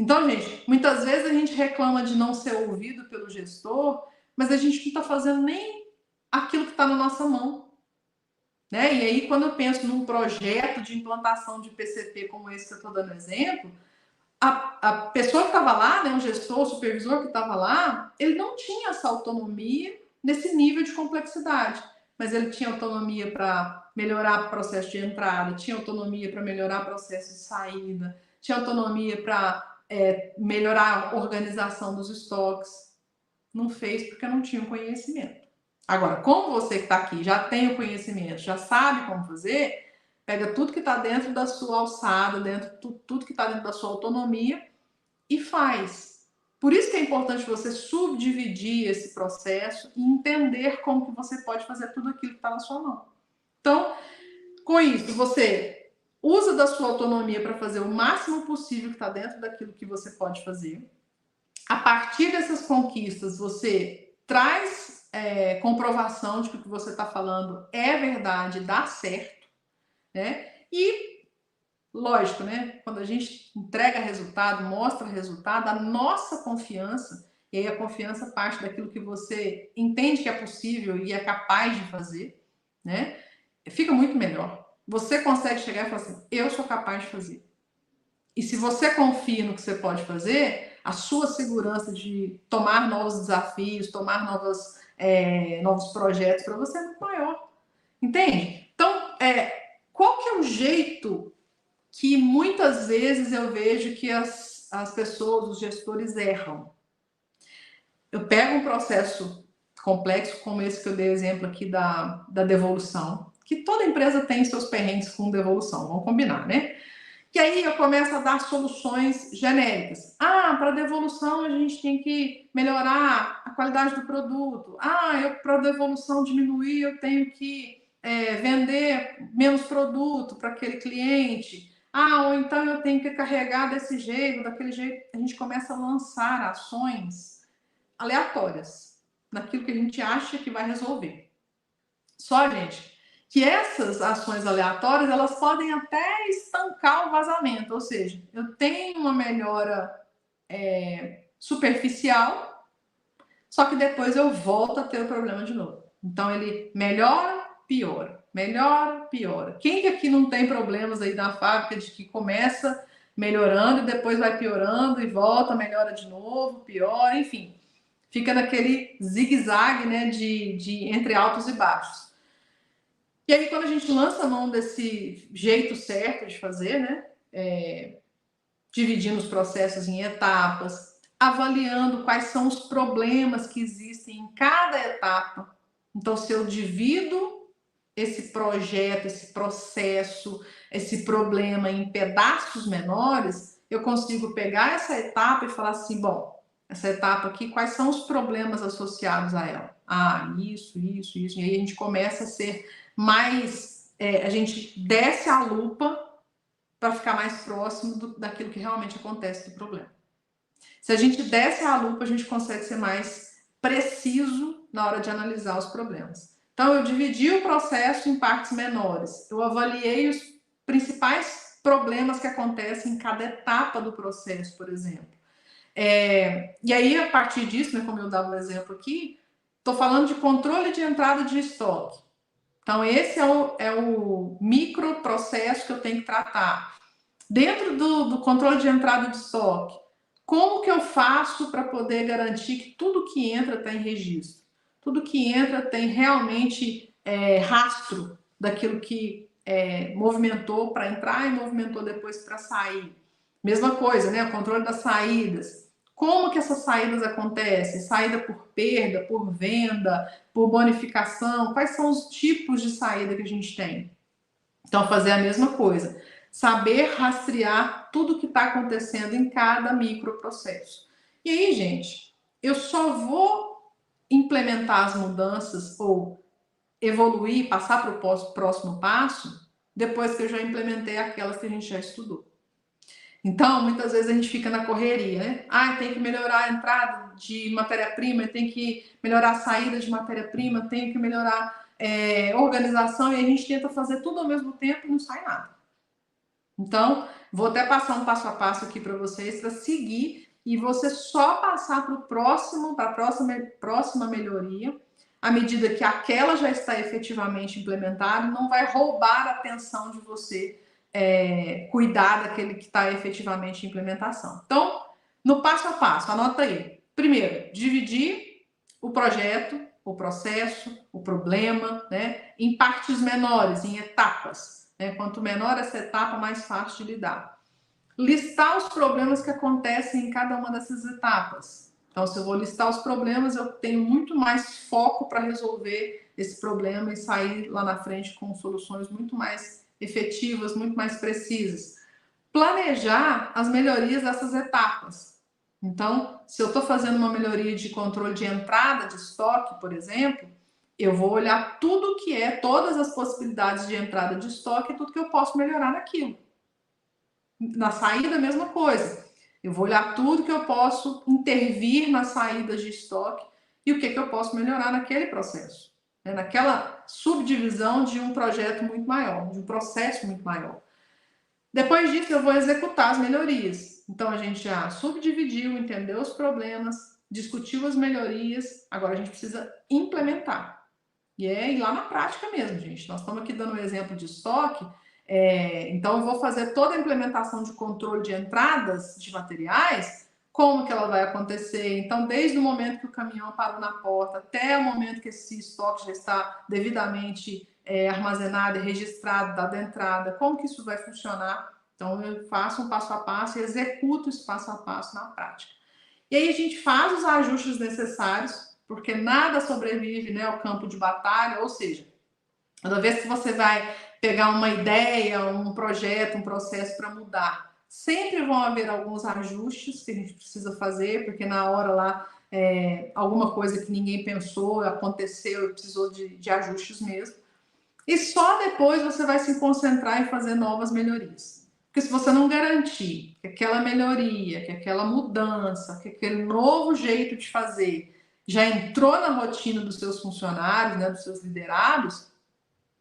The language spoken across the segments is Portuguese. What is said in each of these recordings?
Então, gente, muitas vezes a gente reclama de não ser ouvido pelo gestor, mas a gente não está fazendo nem aquilo que está na nossa mão. Né? E aí, quando eu penso num projeto de implantação de PCP como esse que eu estou dando exemplo, a pessoa que estava lá, né, o gestor, o supervisor que estava lá, ele não tinha essa autonomia nesse nível de complexidade, mas ele tinha autonomia para melhorar o processo de entrada, tinha autonomia para melhorar o processo de saída, tinha autonomia para melhorar a organização dos estoques. Não fez porque não tinha o conhecimento. Agora, como você que está aqui já tem o conhecimento, já sabe como fazer, pega tudo que está dentro da sua alçada, tudo que está dentro da sua autonomia e faz. Por isso que é importante você subdividir esse processo e entender como que você pode fazer tudo aquilo que está na sua mão. Então, com isso, você usa da sua autonomia para fazer o máximo possível que está dentro daquilo que você pode fazer. A partir dessas conquistas, você traz comprovação de que o que você está falando é verdade, dá certo, né? E, lógico, né? Quando a gente entrega resultado, mostra resultado, a nossa confiança, e aí a confiança parte daquilo que você entende que é possível e é capaz de fazer, né? Fica muito melhor. Você consegue chegar e falar assim, eu sou capaz de fazer. E se você confia no que você pode fazer, a sua segurança de tomar novos desafios, tomar novos projetos para você é muito maior. Entende? Então, qual que é o jeito que muitas vezes eu vejo que as pessoas, os gestores erram? Eu pego um processo complexo, como esse que eu dei exemplo aqui da devolução, que toda empresa tem seus perrengues com devolução, vamos combinar, né? E aí eu começo a dar soluções genéricas. Para devolução a gente tem que melhorar a qualidade do produto. Para devolução diminuir, eu tenho que vender menos produto para aquele cliente. Ou então eu tenho que carregar desse jeito, daquele jeito. A gente começa a lançar ações aleatórias naquilo que a gente acha que vai resolver. Só, gente, que essas ações aleatórias, elas podem até estancar o vazamento, ou seja, eu tenho uma melhora superficial, só que depois eu volto a ter o problema de novo. Então, ele melhora, piora, melhora, piora. Quem que aqui não tem problemas aí na fábrica de que começa melhorando e depois vai piorando e volta, melhora de novo, piora, enfim. Fica naquele zigue-zague, né, de entre altos e baixos. E aí, quando a gente lança a mão desse jeito certo de fazer, né, dividindo os processos em etapas, avaliando quais são os problemas que existem em cada etapa. Então, se eu divido esse projeto, esse processo, esse problema em pedaços menores, eu consigo pegar essa etapa e falar assim, bom, essa etapa aqui, quais são os problemas associados a ela? Isso. E aí a gente começa a ser mais... a gente desce a lupa para ficar mais próximo daquilo que realmente acontece do problema. Se a gente desce a lupa, a gente consegue ser mais preciso na hora de analisar os problemas. Então, eu dividi o processo em partes menores. Eu avaliei os principais problemas que acontecem em cada etapa do processo, por exemplo. E aí, a partir disso, né, como eu dava o exemplo aqui, estou falando de controle de entrada de estoque. Então, esse é o microprocesso que eu tenho que tratar. Dentro do controle de entrada de estoque, como que eu faço para poder garantir que tudo que entra está em registro? Tudo que entra tem realmente rastro daquilo que movimentou para entrar e movimentou depois para sair. Mesma coisa, né? O controle das saídas. Como que essas saídas acontecem? Saída por perda, por venda, por bonificação? Quais são os tipos de saída que a gente tem? Então, fazer a mesma coisa. Saber rastrear tudo que está acontecendo em cada microprocesso. E aí, gente, eu só vou implementar as mudanças ou evoluir, passar para o próximo passo, depois que eu já implementei aquelas que a gente já estudou. Então, muitas vezes a gente fica na correria, né? Tem que melhorar a entrada de matéria-prima, tem que melhorar a saída de matéria-prima, tem que melhorar organização, e a gente tenta fazer tudo ao mesmo tempo e não sai nada. Então, Vou até passar um passo a passo aqui para vocês, para seguir e você só passar para a próxima melhoria, à medida que aquela já está efetivamente implementada, não vai roubar a atenção de você cuidar daquele que está efetivamente em implementação. Então, no passo a passo, anota aí. Primeiro, dividir o projeto, o processo, o problema, né, em partes menores, em etapas. Né? Quanto menor essa etapa, mais fácil de lidar. Listar os problemas que acontecem em cada uma dessas etapas. Então, se eu vou listar os problemas, eu tenho muito mais foco para resolver esse problema e sair lá na frente com soluções muito mais efetivas, muito mais precisas. Planejar as melhorias dessas etapas. Então, se eu estou fazendo uma melhoria de controle de entrada de estoque, por exemplo, eu vou olhar tudo que todas as possibilidades de entrada de estoque e tudo que eu posso melhorar naquilo. Na saída, a mesma coisa. Eu vou olhar tudo que eu posso intervir nas saídas de estoque e o que eu posso melhorar naquele processo. Naquela subdivisão de um projeto muito maior, de um processo muito maior. Depois disso, eu vou executar as melhorias. Então, a gente já subdividiu, entendeu os problemas, discutiu as melhorias, agora a gente precisa implementar. E ir lá na prática mesmo, gente. Nós estamos aqui dando um exemplo de estoque, então eu vou fazer toda a implementação de controle de entradas de materiais, como que ela vai acontecer. Então, desde o momento que o caminhão parou na porta, até o momento que esse estoque já está devidamente armazenado e registrado, dada a entrada, como que isso vai funcionar. Então, eu faço um passo a passo e executo esse passo a passo na prática. E aí a gente faz os ajustes necessários, porque nada sobrevive, né, ao campo de batalha, ou seja, toda vez que você vai pegar uma ideia, um projeto, um processo para mudar, sempre vão haver alguns ajustes que a gente precisa fazer, porque na hora lá alguma coisa que ninguém pensou, aconteceu e precisou de ajustes mesmo. E só depois você vai se concentrar em fazer novas melhorias. Porque se você não garantir que aquela melhoria, que aquela mudança, que aquele novo jeito de fazer já entrou na rotina dos seus funcionários, né, dos seus liderados,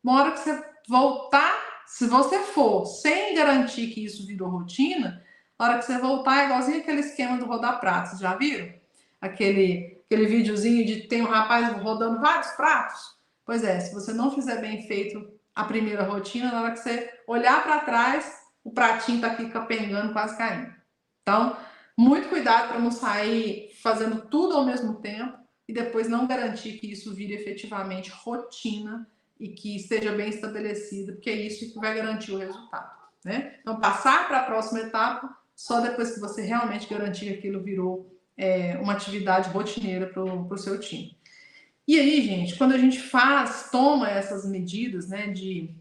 uma hora que você voltar, se você for sem garantir que isso virou rotina, a hora que você voltar é igualzinho aquele esquema do rodar pratos, vocês já viram? Aquele videozinho de tem um rapaz rodando vários pratos? Pois é, se você não fizer bem feito a primeira rotina, na hora que você olhar para trás, o pratinho tá aqui capengando, quase caindo. Então, muito cuidado para não sair fazendo tudo ao mesmo tempo e depois não garantir que isso vire efetivamente rotina e que esteja bem estabelecido, porque é isso que vai garantir o resultado. Né? Então, passar para a próxima etapa só depois que você realmente garantir que aquilo virou uma atividade rotineira para o seu time. E aí, gente, quando a gente toma essas medidas, né, de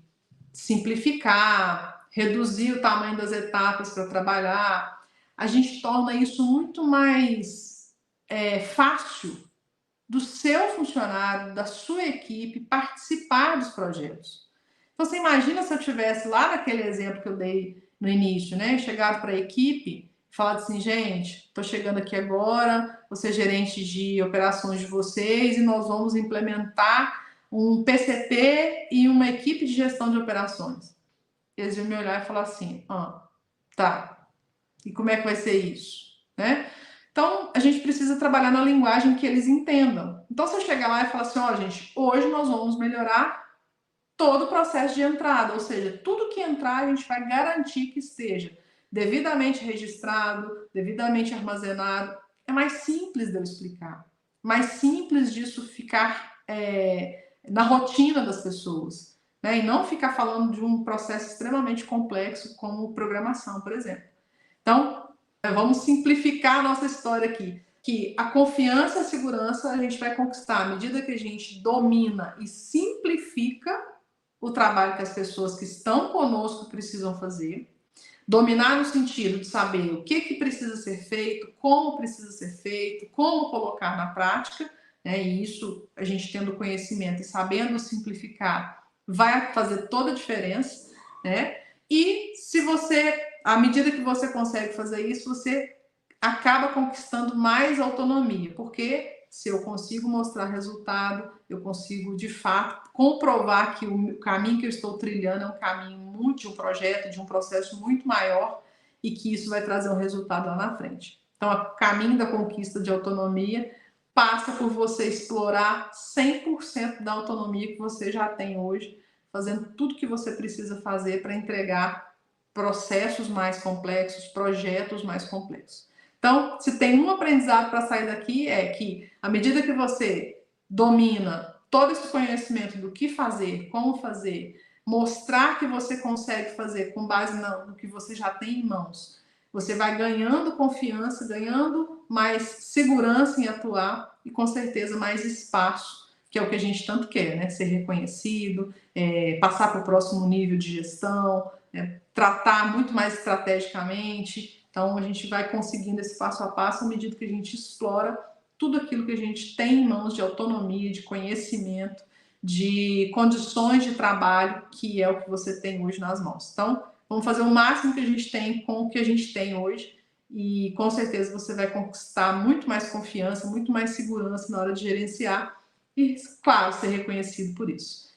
simplificar, reduzir o tamanho das etapas para trabalhar, a gente torna isso muito mais fácil do seu funcionário, da sua equipe participar dos projetos. Então, você imagina se eu tivesse lá naquele exemplo que eu dei no início, né? Chegado para a equipe, falado assim, gente, estou chegando aqui agora, vou ser gerente de operações de vocês e nós vamos implementar um PCP e uma equipe de gestão de operações. Eles iam me olhar e falar assim, tá, e como é que vai ser isso? Né? Então, a gente precisa trabalhar na linguagem que eles entendam. Então, se eu chegar lá e falar assim, gente, hoje nós vamos melhorar todo o processo de entrada, ou seja, tudo que entrar a gente vai garantir que esteja devidamente registrado, devidamente armazenado. É mais simples de eu explicar, mais simples disso ficar na rotina das pessoas, né? E não ficar falando de um processo extremamente complexo como programação, por exemplo. Então, vamos simplificar a nossa história aqui, que a confiança e a segurança a gente vai conquistar à medida que a gente domina e simplifica o trabalho que as pessoas que estão conosco precisam fazer. Dominar no sentido de saber o que precisa ser feito, como precisa ser feito, como colocar na prática, né? E isso, a gente tendo conhecimento e sabendo simplificar, vai fazer toda a diferença, né? E se você, à medida que você consegue fazer isso, você acaba conquistando mais autonomia, porque se eu consigo mostrar resultado, eu consigo, de fato, comprovar que o caminho que eu estou trilhando é um caminho muito de um projeto, de um processo muito maior e que isso vai trazer um resultado lá na frente. Então, o caminho da conquista de autonomia passa por você explorar 100% da autonomia que você já tem hoje, fazendo tudo que você precisa fazer para entregar processos mais complexos, projetos mais complexos. Então, se tem um aprendizado para sair daqui, é que à medida que você domina todo esse conhecimento do que fazer, como fazer, mostrar que você consegue fazer com base no que você já tem em mãos, você vai ganhando confiança, ganhando mais segurança em atuar e com certeza mais espaço, que é o que a gente tanto quer, né? Ser reconhecido, passar para o próximo nível de gestão, tratar muito mais estrategicamente. Então, a gente vai conseguindo esse passo a passo à medida que a gente explora tudo aquilo que a gente tem em mãos de autonomia, de conhecimento, de condições de trabalho, que é o que você tem hoje nas mãos. Então, vamos fazer o máximo que a gente tem com o que a gente tem hoje e com certeza você vai conquistar muito mais confiança, muito mais segurança na hora de gerenciar e, claro, ser reconhecido por isso.